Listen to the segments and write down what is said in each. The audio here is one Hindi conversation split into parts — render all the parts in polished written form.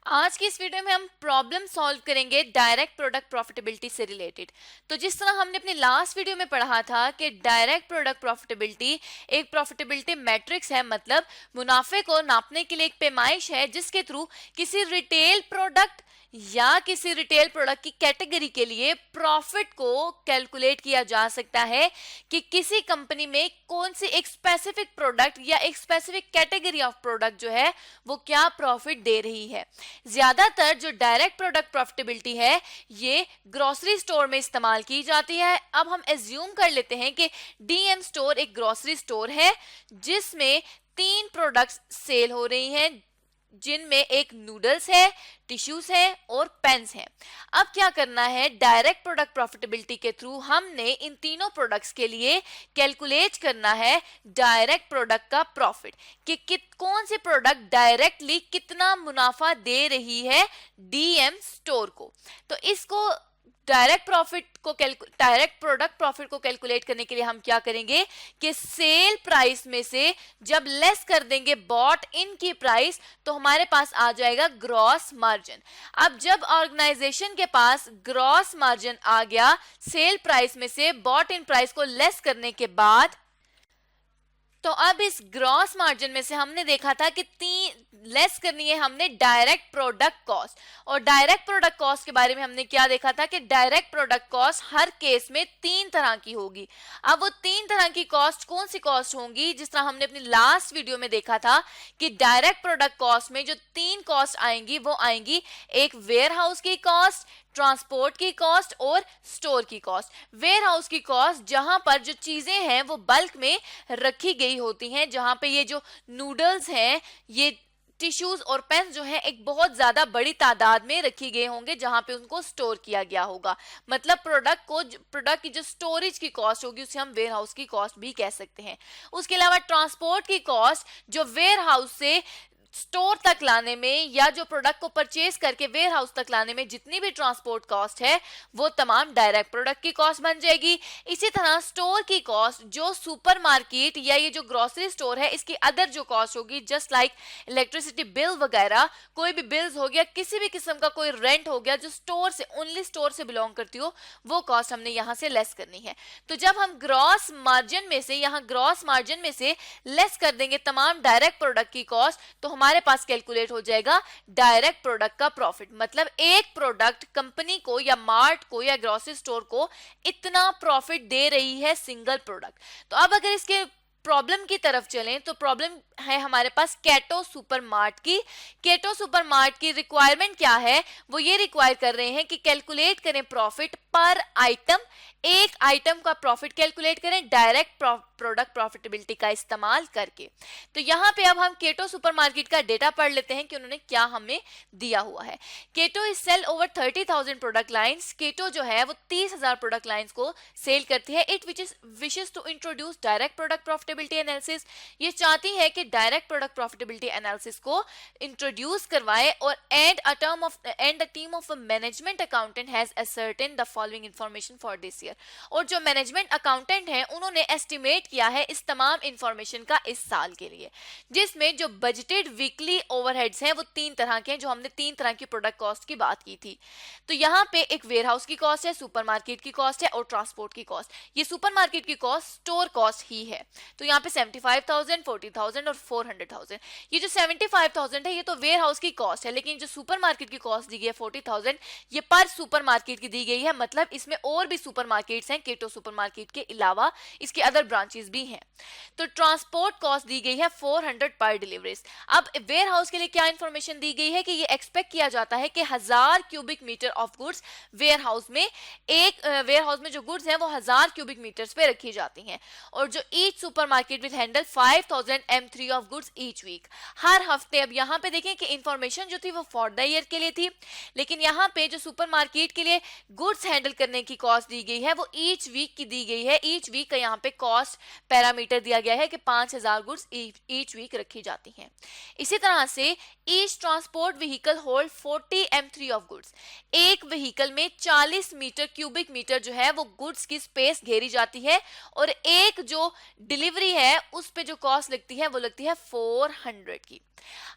आज की इस वीडियो में हम प्रॉब्लम सॉल्व करेंगे डायरेक्ट प्रोडक्ट प्रॉफिटेबिलिटी से रिलेटेड। तो जिस तरह हमने अपने लास्ट वीडियो में पढ़ा था कि डायरेक्ट प्रोडक्ट प्रॉफिटेबिलिटी एक प्रॉफिटेबिलिटी मैट्रिक्स है, मतलब मुनाफे को नापने के लिए एक पैमाइश है जिसके थ्रू किसी रिटेल प्रोडक्ट या किसी रिटेल प्रोडक्ट की कैटेगरी के लिए प्रॉफिट को कैलकुलेट किया जा सकता है कि किसी कंपनी में कौन सी एक स्पेसिफिक प्रोडक्ट या एक स्पेसिफिक कैटेगरी ऑफ प्रोडक्ट जो है वो क्या प्रॉफिट दे रही है। ज्यादातर जो डायरेक्ट प्रोडक्ट प्रॉफिटेबिलिटी है ये ग्रोसरी स्टोर में इस्तेमाल की जाती है। अब हम एज्यूम कर लेते हैं कि डीएम स्टोर एक ग्रोसरी स्टोर है जिसमें 3 प्रोडक्ट्स सेल हो रही हैं, जिनमें एक नूडल्स है, टिश्यूज है और पेन्स हैं। अब क्या करना है, डायरेक्ट प्रोडक्ट प्रॉफिटेबिलिटी के थ्रू हमने इन तीनों प्रोडक्ट्स के लिए कैलकुलेट करना है डायरेक्ट प्रोडक्ट का प्रॉफिट कि कौन सी प्रोडक्ट डायरेक्टली कितना मुनाफा दे रही है डीएम स्टोर को। तो इसको डायरेक्ट प्रोडक्ट प्रॉफिट को कैलकुलेट करने के लिए हम क्या करेंगे कि सेल प्राइस में से जब लेस कर देंगे बॉट इन की प्राइस तो हमारे पास आ जाएगा ग्रॉस मार्जिन। अब जब ऑर्गेनाइजेशन के पास ग्रॉस मार्जिन आ गया सेल प्राइस में से बॉट इन प्राइस को लेस करने के बाद, तो अब इस ग्रॉस मार्जिन में से हमने देखा था कि लेस करनी है हमने डायरेक्ट प्रोडक्ट कॉस्ट। और डायरेक्ट प्रोडक्ट कॉस्ट के बारे में हमने क्या देखा था कि डायरेक्ट प्रोडक्ट कॉस्ट हर केस में 3 तरह की होगी। अब वो 3 तरह की कॉस्ट कौन सी कॉस्ट होंगी, जिस तरह हमने अपनी लास्ट वीडियो में देखा था कि डायरेक्ट प्रोडक्ट कॉस्ट में जो 3 कॉस्ट आएंगी वो आएंगी, एक वेयर हाउस की कॉस्ट, ट्रांसपोर्ट की कॉस्ट और स्टोर की कॉस्ट। वेयर हाउस की कॉस्ट जहां पर जो चीजें हैं वो बल्क में रखी गई होती हैं, जहां पे ये जो नूडल्स हैं, ये टिश्यूज और पेन्स जो है एक बहुत ज्यादा बड़ी तादाद में रखी गए होंगे जहां पे उनको स्टोर किया गया होगा। मतलब प्रोडक्ट की जो स्टोरेज की कॉस्ट होगी उसे हम वेयर हाउस की कॉस्ट भी कह सकते हैं। उसके अलावा ट्रांसपोर्ट की कॉस्ट जो वेयर हाउस से स्टोर तक लाने में या जो प्रोडक्ट को परचेज करके वेयर हाउस तक लाने में जितनी भी ट्रांसपोर्ट कॉस्ट है वो तमाम डायरेक्ट प्रोडक्ट की कॉस्ट बन जाएगी। इसी तरह स्टोर की कॉस्ट जो सुपरमार्केट या ये जो ग्रोसरी स्टोर है इसकी अदर जो कॉस्ट होगी, जस्ट लाइक इलेक्ट्रिसिटी बिल वगैरह, कोई भी बिल्स हो गया, किसी भी किस्म का कोई रेंट हो गया जो स्टोर से ओनली स्टोर से बिलोंग करती हो, वो कॉस्ट हमने यहाँ से लेस करनी है। तो जब हम ग्रॉस मार्जिन में से लेस कर देंगे तमाम डायरेक्ट प्रोडक्ट की कॉस्ट तो हमारे पास कैलकुलेट हो जाएगा डायरेक्ट प्रोडक्ट का प्रॉफिट। मतलब एक प्रोडक्ट कंपनी को या मार्ट को या ग्रोसरी स्टोर को इतना प्रॉफिट दे रही है सिंगल प्रोडक्ट। तो अब अगर इसके प्रॉब्लम की तरफ चलें तो प्रॉब्लम है हमारे पास कैटो सुपरमार्ट की। कैटो सुपरमार्ट की रिक्वायरमेंट क्या है, वो ये रिक्वायर कर रहे हैं कि कैलकुलेट करें प्रॉफिट पर आइटम, एक आइटम का प्रॉफिट कैलकुलेट करें डायरेक्ट प्रोडक्ट प्रॉफिटेबिलिटी का इस्तेमाल करके। तो यहाँ पे अब हम केटो सुपरमार्केट का डेटा पढ़ लेते हैं कि उन्होंने क्या हमें दिया हुआ है। Keto is sell over 30,000 product lines. Keto जो है वो 30,000 प्रोडक्ट लाइंस को सेल करती है। It wishes to introduce direct product profitability analysis. ये चाहती है कि डायरेक्ट प्रोडक्ट प्रॉफिटेबिलिटी एनालिसिस को इंट्रोड्यूस करवाए और and a team of management accountant has ascertain the following information for this year. और जो मैनेजमेंट अकाउंटेंट हैं उन्होंने एस्टिमेट किया है इस तमाम इंफॉर्मेशन का इस साल के लिए, जिसमें जो बजटेड वीकली ओवरहेड्स हैं वो 3 तरह के हैं, जो हमने 3 तरह की प्रोडक्ट कॉस्ट की बात की थी। तो यहाँ पे एक वेयरहाउस की कॉस्ट है, सुपरमार्केट की कॉस्ट है और ट्रांसपोर्ट की कॉस्ट। ये सुपरमार्केट की कॉस्ट स्टोर कॉस्ट ही है। तो यहाँ पे 75,000, 40,000 और 400,000। ये जो 75,000 है ये तो वेयरहाउस की कॉस्ट है, लेकिन जो सुपरमार्केट की कॉस्ट दी गई है 40,000 ये पर सुपरमार्केट की दी गई है। मतलब इसमें और भी सुपरमार्केट्स हैं केटो सुपरमार्केट के अलावा, इसके अदर ब्रांचेस भी हैं। तो ट्रांसपोर्ट कॉस्ट दी गई है 400 पर डिलीवरीज। अब वेयर हाउस के लिए क्या इंफॉर्मेशन दी गई है कि ये एक्सपेक्ट किया जाता है कि 1000 cubic meter of goods warehouse में, एक वेयर हाउस में जो गुड्स हैं वो 1000 क्यूबिक मीटर्स पे रखी जाती हैं। और जो each supermarket will handle 5000 M3 of goods each week, हर हफ्ते। अब यहाँ पे देखें कि इंफॉर्मेशन जो थी वो फॉर द ईयर के लिए थी, लेकिन यहाँ पे जो सुपरमार्केट के लिए गुड्स हैंडल करने की कॉस्ट दी गई है वो ईच वीक की दी गई है। ईच वीक का यहाँ पे कॉस्ट पैरामीटर दिया गया है कि 5000 गुड्स ईच वीक रखी जाती हैं। इसी तरह से each transport vehicle hold 40 M3 of goods. एक व्हीकल में 40 मीटर क्यूबिक मीटर जो है वो गुड्स की स्पेस घेरी जाती है और एक जो डिलीवरी है उस पे जो कॉस्ट लगती है वो लगती लगती है 400 की।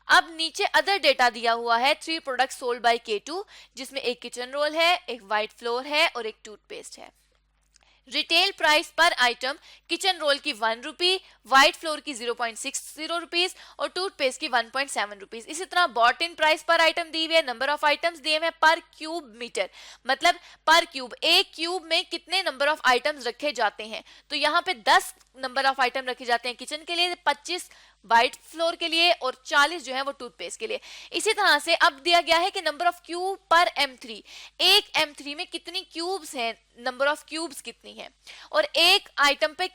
अब नीचे अदर डेटा दिया हुआ है 3 प्रोडक्ट सोल्ड बाय K2, जिसमें एक किचन रोल है, एक व्हाइट फ्लोर है और एक टूथपेस्ट है। रिटेल प्राइस पर आइटम किचन रोल की 1 रुपी, व्हाइट फ्लोर की 0.60 रुपीज और टूथपेस्ट की 1.7 रुपीज। इसी तरह बॉट इन प्राइस पर आइटम दी हुई है, नंबर ऑफ आइटम्स दिए हुए पर क्यूब मीटर, मतलब पर क्यूब, एक क्यूब में कितने नंबर ऑफ आइटम्स रखे जाते हैं। तो यहाँ पे 10 नंबर ऑफ आइटम रखे जाते हैं किचन के लिए, 25 व्हाइट फ्लोर के लिए और 40 जो है वो टूथपेस्ट के लिए। इसी तरह से अब दिया गया है कि नंबर ऑफ क्यूब पर M3, एक M3 में कितनी क्यूब्स हैं, नंबर ऑफ क्यूब्स कितनी है, और एक आइटम में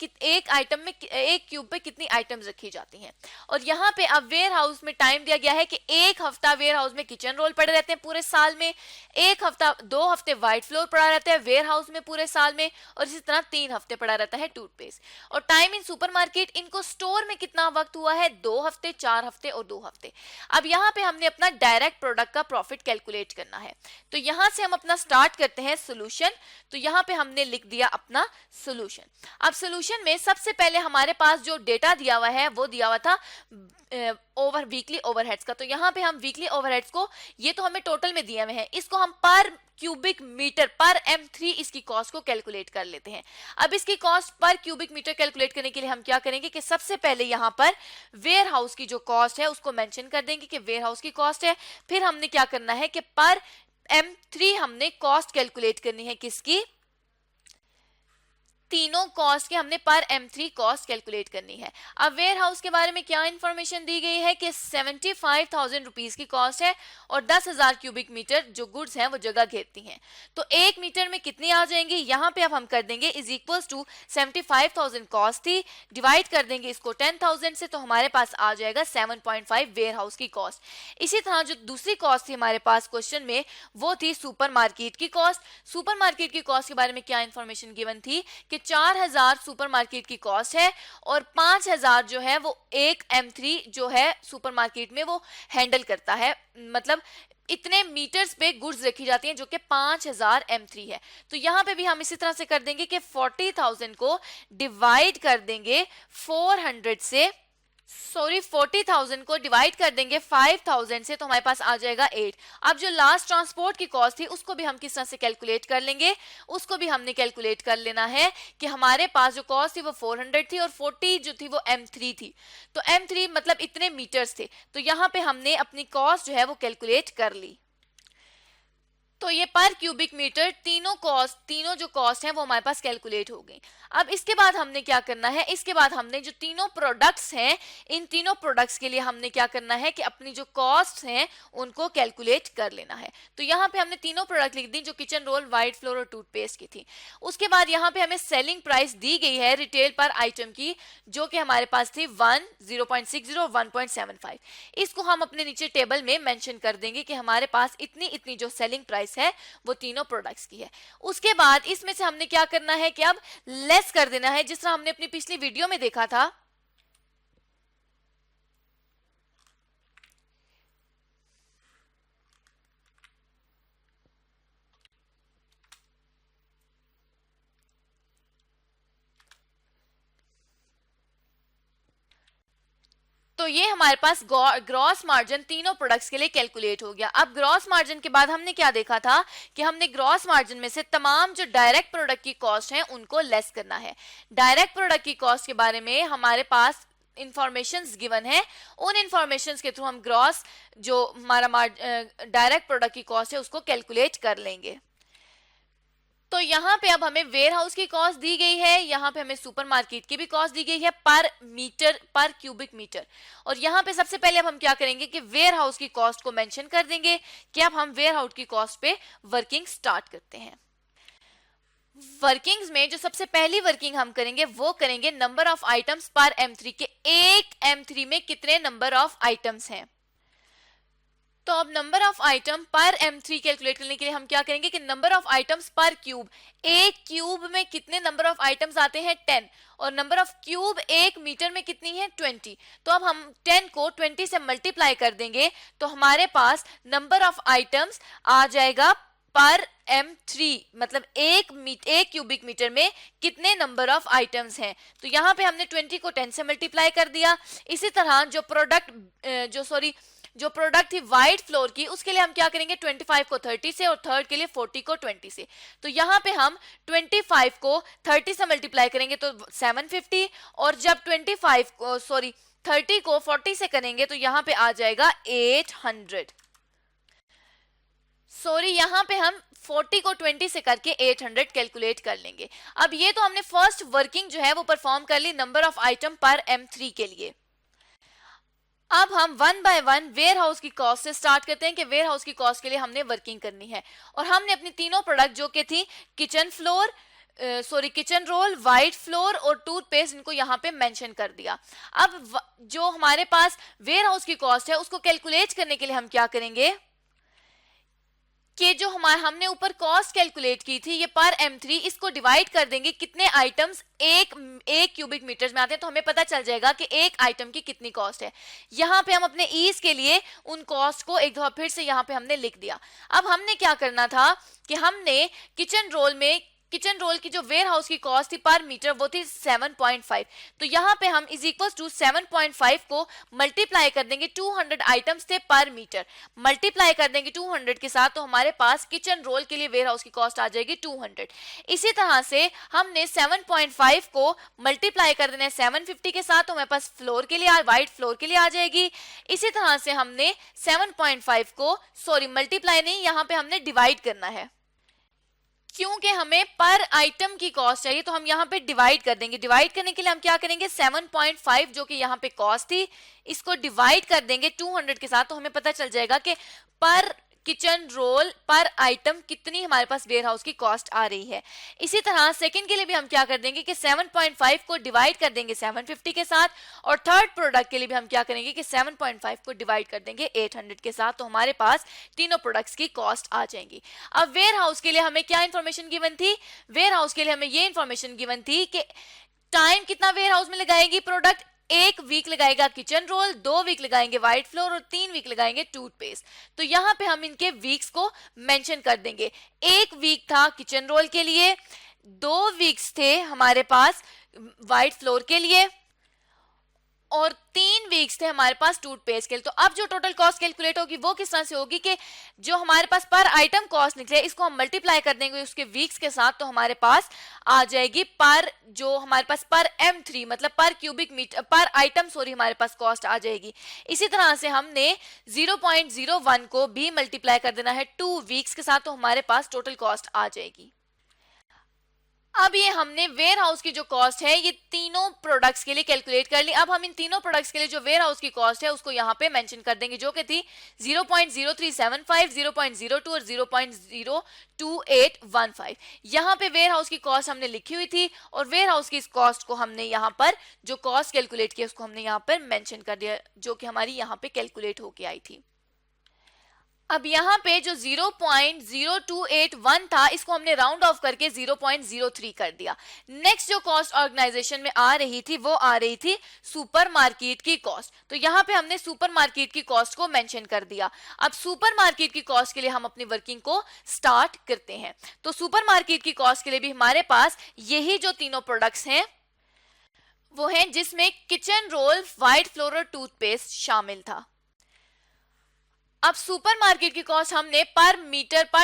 एक क्यूब पे कितनी आइटम्स रखी जाती हैं। और यहाँ पे अब वेयर हाउस में टाइम दिया गया है कि एक हफ्ता वेयर हाउस में किचन रोल पड़े रहते हैं पूरे साल में, एक हफ्ता 2 हफ्ते व्हाइट फ्लोर पड़ा रहता है वेयर हाउस में पूरे साल में, और इसी तरह 3 हफ्ते पड़ा रहता है टूथपेस्ट। और टाइम इन सुपरमार्केट, इनको स्टोर में कितना वक्त हुआ है, 2 हफ्ते, 4 हफ्ते और 2 हफ्ते। अब यहाँ पे हमने अपना डायरेक्ट प्रोडक्ट का प्रॉफिट कैलकुलेट करना है। तो यहाँ से हम अपना स्टार्ट करते हैं सोल्यूशन। तो यहाँ पे हमने लिख दिया अपना सोल्यूशन। अब सोल्यूशन में सबसे पहले हमारे पास जो डेटा दिया हुआ है वो दिया हुआ था वीकली ओवरहेड्स का। तो यहाँ पे हम वीकली ओवरहेड्स को, ये तो हमें टोटल में दिए हुए हैं, इसको हम पर क्यूबिक मीटर पर M3 इसकी कॉस्ट को कैलकुलेट कर लेते हैं। अब इसकी cost per cubic metre calculate करने के लिए हम क्या करेंगे कि सबसे पहले यहाँ पर वेयर हाउस की जो कॉस्ट है उसको मेंशन कर देंगे कि वेयर हाउस की कॉस्ट है। फिर हमने क्या करना है कि पर M3 हमने कॉस्ट कैलकुलेट करनी है, किसकी, तीनों कॉस्ट के हमने पर M3 कॉस्ट कैलकुलेट करनी है। अब वेयर हाउस के बारे में क्या इंफॉर्मेशन दी गई है कि 75,000 रुपीज की कॉस्ट है और 10,000 क्यूबिक मीटर जो गुड्स हैं वो जगह घेरती हैं। तो 1 मीटर में कितनी आ जाएंगी, यहाँ पे अब हम कर देंगे इज इक्वल्स टू 75,000 कॉस्ट थी, डिवाइड कर देंगे इसको 10,000 से, तो हमारे पास आ जाएगा 7.5 वेयर हाउस की कॉस्ट। इसी तरह जो दूसरी कॉस्ट थी हमारे पास क्वेश्चन में वो थी सुपर मार्केट की कॉस्ट। सुपर मार्केट की कॉस्ट के बारे में क्या इंफॉर्मेशन गिवन थी कि 4,000 सुपरमार्केट की कॉस्ट है और 5,000 जो है वो एक M3 जो है सुपरमार्केट में वो हैंडल करता है, मतलब इतने मीटर्स पे गुड्स रखी जाती हैं जो कि 5,000 M3 है। तो यहाँ पे भी हम इसी तरह से कर देंगे कि 40,000 को डिवाइड कर देंगे 40,000 को डिवाइड कर देंगे 5,000 से, तो हमारे पास आ जाएगा 8। अब जो लास्ट ट्रांसपोर्ट की कॉस्ट थी उसको भी हम किस तरह से कैलकुलेट कर लेंगे, उसको भी हमने कैलकुलेट कर लेना है कि हमारे पास जो कॉस्ट थी वो 400 थी और 40 जो थी वो M3 थी। तो M3 मतलब इतने मीटर्स थे, तो यहाँ पे हमने अपनी कॉस्ट जो है वो कैलकुलेट कर ली। तो ये पर क्यूबिक मीटर तीनों जो कॉस्ट हैं वो हमारे पास कैलकुलेट हो गई। अब इसके बाद हमने क्या करना है, इसके बाद हमने जो तीनों प्रोडक्ट्स हैं, इन तीनों प्रोडक्ट्स के लिए हमने क्या करना है कि अपनी जो कॉस्ट हैं उनको कैलकुलेट कर लेना है। तो यहाँ पे हमने तीनों प्रोडक्ट लिख दी जो किचन रोल, व्हाइट फ्लोर और टूथपेस्ट की थी। उसके बाद यहाँ पे हमें सेलिंग प्राइस दी गई है रिटेल पर आइटम की, जो कि हमारे पास थी 1, 0.60 और 1.75। इसको हम अपने नीचे टेबल में मेंशन कर देंगे कि हमारे पास इतनी जो सेलिंग प्राइस है वो तीनों प्रोडक्ट्स की है। उसके बाद इसमें से हमने क्या करना है कि अब लेस कर देना है, जिस तरह हमने अपनी पिछली वीडियो में देखा था। तो ये हमारे पास ग्रॉस मार्जिन तीनों प्रोडक्ट्स के लिए कैलकुलेट हो गया। अब ग्रॉस मार्जिन के बाद हमने क्या देखा था कि हमने ग्रॉस मार्जिन में से तमाम जो डायरेक्ट प्रोडक्ट की कॉस्ट है उनको लेस करना है। डायरेक्ट प्रोडक्ट की कॉस्ट के बारे में हमारे पास इंफॉर्मेशंस गिवन है, उन इंफॉर्मेशंस के थ्रू हम ग्रॉस जो हमारा डायरेक्ट प्रोडक्ट की कॉस्ट है उसको कैलकुलेट कर लेंगे। तो यहाँ पे अब हमें वेयर हाउस की कॉस्ट दी गई है, यहाँ पे हमें सुपरमार्केट की भी कॉस्ट दी गई है पर मीटर, पर क्यूबिक मीटर। और यहाँ पे सबसे पहले अब हम क्या करेंगे कि वेयर हाउस की कॉस्ट को मेंशन कर देंगे कि अब हम वेयर हाउस की कॉस्ट पे वर्किंग स्टार्ट करते हैं। वर्किंग्स में जो सबसे पहली वर्किंग हम करेंगे वो करेंगे नंबर ऑफ आइटम्स पर M3 के, एक M3 में कितने नंबर ऑफ आइटम्स हैं। तो अब नंबर ऑफ आइटम पर M3 कैलकुलेट करने के लिए हम क्या करेंगे कि नंबर ऑफ आइटम्स पर क्यूब, एक क्यूब में कितने नंबर ऑफ आइटम्स आते हैं 10, और नंबर ऑफ क्यूब एक मीटर में कितनी है 20। तो अब हम 10 को 20 से मल्टीप्लाई कर देंगे तो हमारे पास नंबर ऑफ आइटम्स आ जाएगा पर M3 मतलब एक क्यूबिक मीटर में कितने नंबर ऑफ आइटम्स हैं। तो यहाँ पे हमने 20 को 10 से मल्टीप्लाई कर दिया। इसी तरह जो प्रोडक्ट थी वाइट फ्लोर की, उसके लिए हम क्या करेंगे, 25 को 30 से और थर्ड के लिए 40 को 20 से। तो यहाँ पे हम 25 को 30 से मल्टीप्लाई करेंगे तो 750, और जब 30 को 40 से करेंगे तो यहाँ पे आ जाएगा 800। यहाँ पे हम 40 को 20 से करके 800 कैलकुलेट कर लेंगे। अब ये तो हमने फर्स्ट वर्किंग जो है वो परफॉर्म कर ली नंबर ऑफ आइटम पर M3 के लिए। अब हम one by one warehouse की कॉस्ट से स्टार्ट करते हैं कि वेयर हाउस की कॉस्ट के लिए हमने वर्किंग करनी है, और हमने अपनी तीनों प्रोडक्ट जो कि थी किचन रोल, व्हाइट फ्लोर और टूथपेस्ट, इनको यहाँ पे मेंशन कर दिया। अब जो हमारे पास वेयर हाउस की कॉस्ट है उसको कैलकुलेट करने के लिए हम क्या करेंगे कि जो हमने ऊपर कॉस्ट कैलकुलेट की थी ये पर M3, इसको डिवाइड कर देंगे कितने आइटम्स एक क्यूबिक मीटर्स में आते हैं, तो हमें पता चल जाएगा कि एक आइटम की कितनी कॉस्ट है। यहाँ पे हम अपने ईज के लिए उन कॉस्ट को एक दफा फिर से यहाँ पे हमने लिख दिया। अब हमने क्या करना था कि हमने किचन रोल की जो वेयर हाउस की कॉस्ट थी पर मीटर वो थी 7.5, तो यहाँ पे हम इज इक्वल टू 7.5 को मल्टीप्लाई कर देंगे, 200 आइटम्स थे पर मीटर, मल्टीप्लाई कर देंगे 200 के साथ, तो हमारे पास किचन रोल के लिए वेयर हाउस की कॉस्ट आ जाएगी 200। इसी तरह से हमने 7.5 को मल्टीप्लाई कर देना है 750 के साथ, तो हमारे पास फ्लोर के लिए व्हाइट फ्लोर के लिए आ जाएगी। इसी तरह से हमने 7.5 को मल्टीप्लाई नहीं, यहाँ पे हमने डिवाइड करना है, क्योंकि हमें पर आइटम की कॉस्ट चाहिए, तो हम यहाँ पे डिवाइड कर देंगे। डिवाइड करने के लिए हम क्या करेंगे, 7.5 जो कि यहाँ पे कॉस्ट थी इसको डिवाइड कर देंगे 200 के साथ, तो हमें पता चल जाएगा कि पर किचन रोल पर आइटम कितनी हमारे पास वेयर हाउस की कॉस्ट आ रही है। इसी तरह सेकंड के लिए भी हम क्या कर देंगे कि 7.5 को डिवाइड कर देंगे 750 के साथ, और थर्ड प्रोडक्ट के लिए भी हम क्या करेंगे कि 7.5 को डिवाइड कर देंगे 800 के साथ, तो हमारे पास तीनों प्रोडक्ट्स की कॉस्ट आ जाएंगी। अब वेयर हाउस के लिए हमें क्या इंफॉर्मेशन गिवन थी, वेयर हाउस के लिए हमें ये इंफॉर्मेशन गिवन थी कि टाइम कितना वेयर हाउस में लगाएगी प्रोडक्ट, 1 वीक लगाएगा किचन रोल, 2 वीक लगाएंगे व्हाइट फ्लोर और 3 वीक लगाएंगे टूथपेस्ट। तो यहाँ पे हम इनके वीक्स को मेंशन कर देंगे। 1 वीक था किचन रोल के लिए, 2 वीक्स थे हमारे पास व्हाइट फ्लोर के लिए, और 3 वीक्स थे हमारे पास टूथपेस्ट के लिए। तो अब जो टोटल कॉस्ट कैलकुलेट होगी वो किस तरह से होगी कि जो हमारे पास पर आइटम कॉस्ट निकले इसको हम मल्टीप्लाई कर देंगे उसके वीक्स के साथ, तो हमारे पास आ जाएगी जो हमारे पास पर M3 मतलब पर क्यूबिक मीटर पर आइटम हमारे पास कॉस्ट आ जाएगी। इसी तरह से हमने 0.01 को भी मल्टीप्लाई कर देना है 2 वीक्स के साथ, तो हमारे पास टोटल कॉस्ट आ जाएगी। अब ये हमने वेयर हाउस की जो कॉस्ट है ये तीनों प्रोडक्ट्स के लिए कैलकुलेट कर ली। अब हम इन तीनों प्रोडक्ट्स के लिए जो वेयर हाउस की कॉस्ट है उसको यहाँ पे मेंशन कर देंगे, जो कि थी 0.0375, 0.02 और 0.02815। यहाँ पे वेयर हाउस की कॉस्ट हमने लिखी हुई थी, और वेयर हाउस की इस कॉस्ट को हमने यहाँ पर जो कॉस्ट कैलकुलेट की उसको हमने यहाँ पर मेंशन कर दिया, जो कि हमारी यहाँ पे कैलकुलेट होके आई थी। अब यहाँ पे जो 0.0281 था इसको हमने राउंड ऑफ करके 0.03 कर दिया। नेक्स्ट जो कॉस्ट ऑर्गेनाइजेशन में आ रही थी वो आ रही थी सुपरमार्केट की कॉस्ट। तो यहाँ पे हमने सुपरमार्केट की कॉस्ट को मेंशन कर दिया। अब सुपरमार्केट की कॉस्ट के लिए हम अपनी वर्किंग को स्टार्ट करते हैं। तो सुपरमार्केट की कॉस्ट के लिए भी हमारे पास यही जो तीनों प्रोडक्ट्स हैं वो हैं, जिसमें किचन रोल, व्हाइट फ्लोर और टूथपेस्ट शामिल था। अब सुपरमार्केट की कॉस्ट हमने पर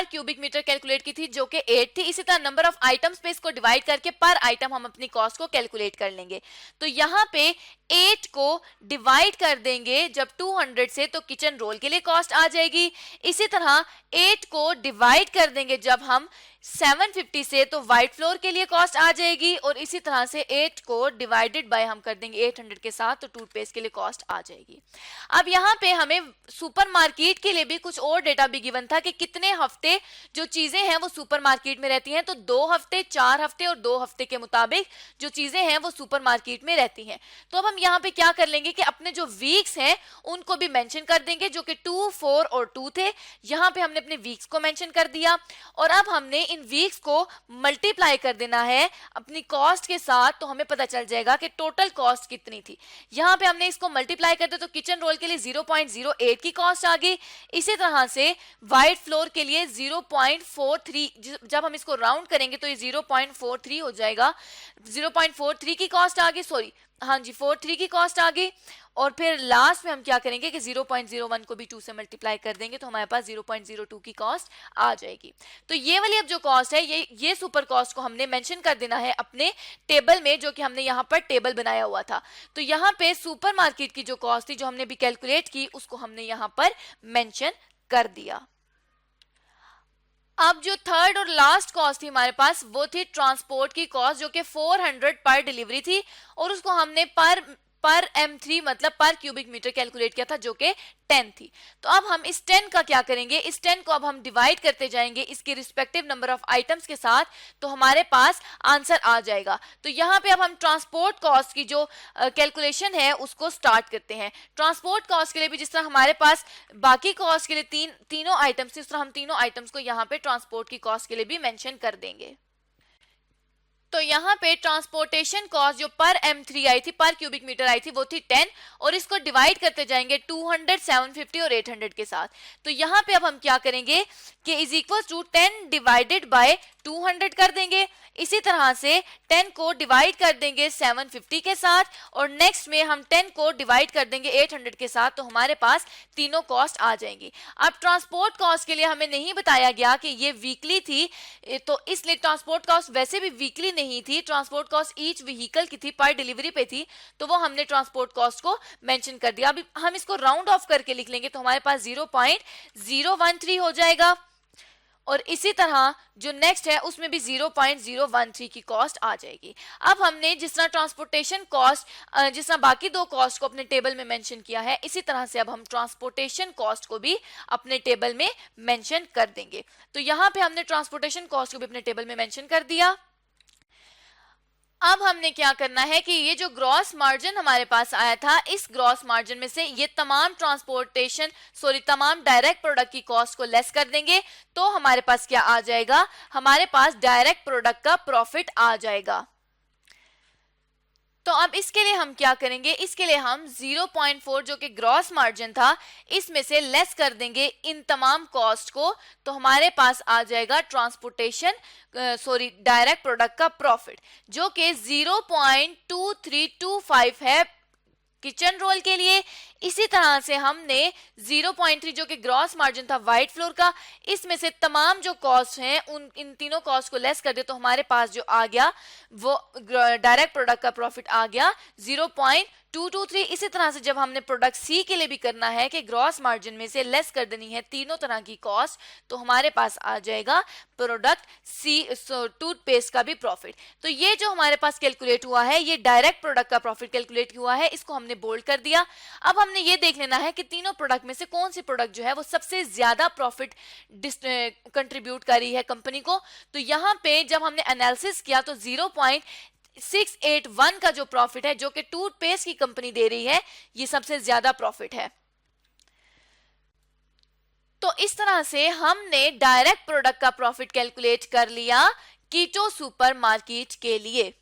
क्यूबिक मीटर कैलकुलेट की थी, जो कि 8 थी। इसी तरह नंबर ऑफ आइटम्स पे इसको डिवाइड करके पर आइटम हम अपनी कॉस्ट को कैलकुलेट कर लेंगे। तो यहाँ पे 8 को डिवाइड कर देंगे जब 200 से, तो किचन रोल के लिए कॉस्ट आ जाएगी। इसी तरह 8 को डिवाइड कर देंगे जब हम 750 से, तो व्हाइट फ्लोर के लिए कॉस्ट आ जाएगी। और इसी तरह से 8 को डिवाइडेड बाय हम कर देंगे 800 के साथ, तो टूथपेस्ट के लिए कॉस्ट आ जाएगी। अब यहाँ पे हमें सुपरमार्केट के लिए भी कुछ और डेटा भी गिवन था कि कितने हफ्ते जो चीजें हैं वो सुपरमार्केट में रहती हैं। तो 2 हफ्ते, 4 हफ्ते और 2 हफ्ते के मुताबिक जो चीजें हैं वो सुपरमार्केट में रहती हैं। तो अब हम यहाँ पे क्या कर लेंगे कि अपने जो वीक्स हैं उनको भी मेंशन कर देंगे, जो कि 2, 4 और 2 थे। यहाँ पे हमने अपने वीक्स को मेंशन कर दिया, और अब हमने इन वीक्स को मल्टीप्लाई कर देना है अपनी कॉस्ट के साथ, तो हमें पता चल जाएगा कि टोटल कॉस्ट कितनी थी। यहाँ पे हमने इसको मल्टीप्लाई कर दिया तो किचन रोल के लिए 0.08 की कॉस्ट आ गई। इसी तरह से व्हाइट फ्लोर के लिए 0.43, जब हम इसको राउंड करेंगे तो ये 0.43 हो जाएगा। 0.43 की कॉस्ट आ गई, सॉरी हाँ जी 43 की कॉस्ट आ गई। और फिर लास्ट में हम क्या करेंगे कि 0.01 को भी 2 से मल्टीप्लाई कर देंगे तो हमारे पास 0.02 की कॉस्ट आ जाएगी। तो ये वाली अब जो कॉस्ट है ये सुपर कॉस्ट को हमने मेंशन कर देना है अपने टेबल में, जो कि हमने यहाँ पर टेबल बनाया हुआ था। तो यहाँ पे सुपरमार्केट की जो कॉस्ट थी जो हमने भी कैलकुलेट की उसको हमने यहाँ पर मेंशन कर दिया। अब जो थर्ड और लास्ट कॉस्ट थी हमारे पास वो थी ट्रांसपोर्ट की कॉस्ट, जो कि 400 पर डिलीवरी थी और उसको हमने पर M3 मतलब पर क्यूबिक मीटर कैलकुलेट किया था जो कि 10 थी। तो अब हम इस 10 का क्या करेंगे, इस 10 को अब हम डिवाइड करते जाएंगे इसके रिस्पेक्टिव नंबर ऑफ आइटम्स के साथ, तो हमारे पास आंसर आ जाएगा। तो यहाँ पे अब हम ट्रांसपोर्ट कॉस्ट की जो कैलकुलेशन है उसको स्टार्ट करते हैं। ट्रांसपोर्ट कॉस्ट के लिए भी जिस तरह हमारे पास बाकी कॉस्ट के लिए तीनों आइटम्स थी, उस तरह हम तीनों आइटम्स को यहाँ पे ट्रांसपोर्ट की कॉस्ट के लिए भी मेंशन कर देंगे। तो यहाँ पे ट्रांसपोर्टेशन कॉस्ट जो पर M3 आई थी, पर क्यूबिक मीटर आई थी, वो थी 10 और इसको डिवाइड करते जाएंगे 200, 750 और 800 के साथ। तो यहाँ पे अब हम क्या करेंगे कि is equal to 10 divided by 200 कर देंगे। इसी तरह से 10 को डिवाइड कर देंगे 750 के साथ और नेक्स्ट में हम 10 को डिवाइड कर देंगे 800 के साथ, तो हमारे पास तीनों कॉस्ट आ जाएंगी। अब ट्रांसपोर्ट कॉस्ट के लिए हमें नहीं बताया गया कि ये वीकली थी, तो इसलिए ट्रांसपोर्ट कॉस्ट वैसे भी वीकली नहीं थी, ट्रांसपोर्ट कॉस्ट ईच व्हीकल की थी, पर डिलीवरी पे थी, तो वो हमने ट्रांसपोर्ट कॉस्ट को मेंशन कर दिया। अभी हम इसको राउंड ऑफ करके लिख लेंगे तो हमारे पास 0.013 हो जाएगा और इसी तरह जो नेक्स्ट है उसमें भी 0.013 की कॉस्ट आ जाएगी। अब हमने जिस तरह ट्रांसपोर्टेशन कॉस्ट, जिस तरह बाकी दो कॉस्ट को अपने टेबल में मेंशन किया है, इसी तरह से अब हम ट्रांसपोर्टेशन कॉस्ट को भी अपने टेबल में मेंशन कर देंगे। तो यहाँ पे हमने ट्रांसपोर्टेशन कॉस्ट को भी अपने टेबल में मेंशन कर दिया। अब हमने क्या करना है कि ये जो ग्रॉस मार्जिन हमारे पास आया था, इस ग्रॉस मार्जिन में से ये तमाम तमाम डायरेक्ट प्रोडक्ट की कॉस्ट को लेस कर देंगे, तो हमारे पास क्या आ जाएगा, हमारे पास डायरेक्ट प्रोडक्ट का प्रॉफिट आ जाएगा। तो अब इसके लिए हम क्या करेंगे, इसके लिए हम 0.4 जो कि ग्रॉस मार्जिन था इसमें से लेस कर देंगे इन तमाम कॉस्ट को, तो हमारे पास आ जाएगा डायरेक्ट प्रोडक्ट का प्रॉफिट, जो कि 0.2325 है किचन रोल के लिए। इसी तरह से हमने 0.3 जो कि ग्रॉस मार्जिन था व्हाइट फ्लोर का, इसमें से तमाम जो कॉस्ट हैं इन तीनों कॉस्ट को लेस कर दे तो हमारे पास जो आ गया वो डायरेक्ट प्रोडक्ट का प्रॉफिट आ गया 0.223। इसी तरह से जब हमने प्रोडक्ट सी के लिए भी करना है कि ग्रॉस मार्जिन में से लेस कर देनी है तीनों तरह की कॉस्ट, तो हमारे पास आ जाएगा प्रोडक्ट सी टूथपेस्ट का भी प्रॉफिट। तो ये जो हमारे पास कैलकुलेट हुआ है ये डायरेक्ट प्रोडक्ट का प्रॉफिट कैलकुलेट हुआ है, इसको हमने बोल्ड कर दिया। अब हमने ये देख लेना है कि तीनों प्रोडक्ट में से कौन सी प्रोडक्ट जो है वो सबसे ज्यादा प्रॉफिट कंट्रीब्यूट कर रही है कंपनी को। तो यहाँ पे जब हमने एनालिसिस किया तो 0.681 का जो प्रॉफिट है जो कि टूथपेस्ट की कंपनी दे रही है, ये सबसे ज्यादा प्रॉफिट है। तो इस तरह से हमने डायरेक्ट प्रोडक्ट का प्रॉफिट कैलकुलेट कर लिया कीटो सुपरमार्केट के लिए।